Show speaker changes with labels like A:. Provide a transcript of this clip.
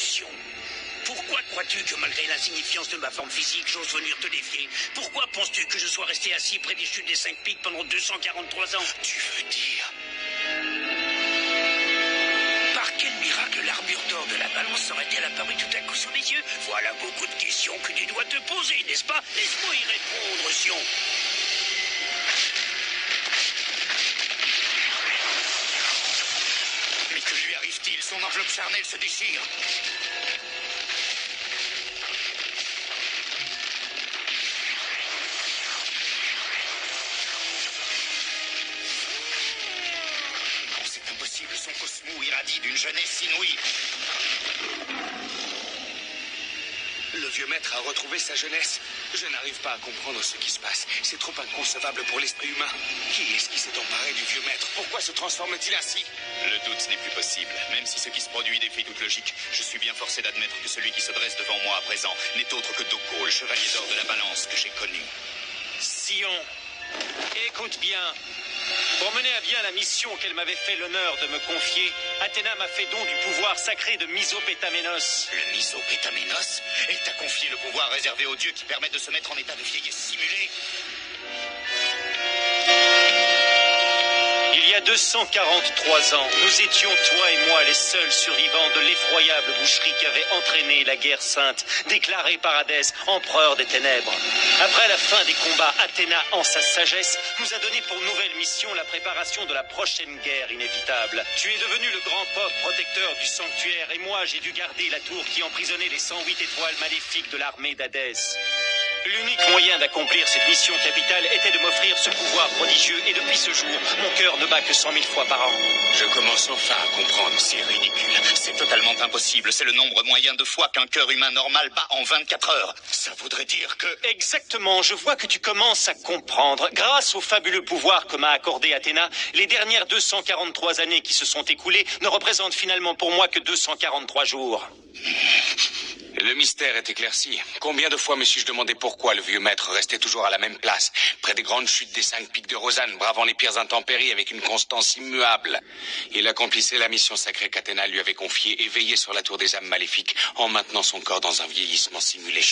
A: solution. Pourquoi crois-tu que malgré l'insignifiance de ma forme physique, j'ose venir te défier? Pourquoi penses-tu que je sois resté assis près des chutes des 5 pics pendant 243 ans?
B: Tu veux dire...
A: Par quel miracle l'armure d'or de la balance serait-elle apparue tout à coup sous mes yeux? Voilà beaucoup de questions que tu dois te poser, n'est-ce pas? Laisse-moi y répondre, Sion.
B: Mais que lui arrive-t-il? Son enveloppe charnelle se déchire. Non, c'est impossible. Son cosmo irradie d'une jeunesse inouïe.
C: Le vieux maître a retrouvé sa jeunesse. Je n'arrive pas à comprendre ce qui se passe. C'est trop inconcevable pour l'esprit humain. Qui est-ce qui s'est emparé du vieux maître? Pourquoi se transforme-t-il ainsi?
B: Le doute n'est plus possible. Même si ce qui se produit défie toute logique, je suis bien forcé d'admettre que celui qui se dresse devant moi à présent n'est autre que Doko, le chevalier d'or de la balance que j'ai connu.
D: Sion, écoute bien. Pour mener à bien la mission qu'elle m'avait fait l'honneur de me confier, Athéna m'a fait don du pouvoir sacré de Misopétamenos.
B: Le Misopétamenos? Elle t'a confié le pouvoir réservé aux dieux qui permet de se mettre en état de vieillesse simulée?
D: Il y a 243 ans, nous étions, toi et moi, les seuls survivants de l'effroyable boucherie qui avait entraîné la guerre sainte, déclarée par Hadès, empereur des ténèbres. Après la fin des combats, Athéna, en sa sagesse, nous a donné pour nouvelle mission la préparation de la prochaine guerre inévitable. Tu es devenu le grand pope protecteur du sanctuaire, et moi, j'ai dû garder la tour qui emprisonnait les 108 étoiles maléfiques de l'armée d'Hadès. L'unique moyen d'accomplir cette mission capitale était de m'offrir ce pouvoir prodigieux, et depuis ce jour, mon cœur ne bat que 100 000 fois par an.
B: Je commence enfin à comprendre, c'est ridicule. C'est totalement impossible, c'est le nombre moyen de fois qu'un cœur humain normal bat en 24 heures. Ça voudrait dire que...
D: Exactement, je vois que tu commences à comprendre. Grâce au fabuleux pouvoir que m'a accordé Athéna, les dernières 243 années qui se sont écoulées ne représentent finalement pour moi que 243 jours.
C: Le mystère est éclairci. Combien de fois me suis-je demandé pourquoi le vieux maître restait toujours à la même place, près des grandes chutes des 5 pics de Rosanne, bravant les pires intempéries avec une constance immuable. Il accomplissait la mission sacrée qu'Athéna lui avait confiée et veillait sur la tour des âmes maléfiques en maintenant son corps dans un vieillissement simulé.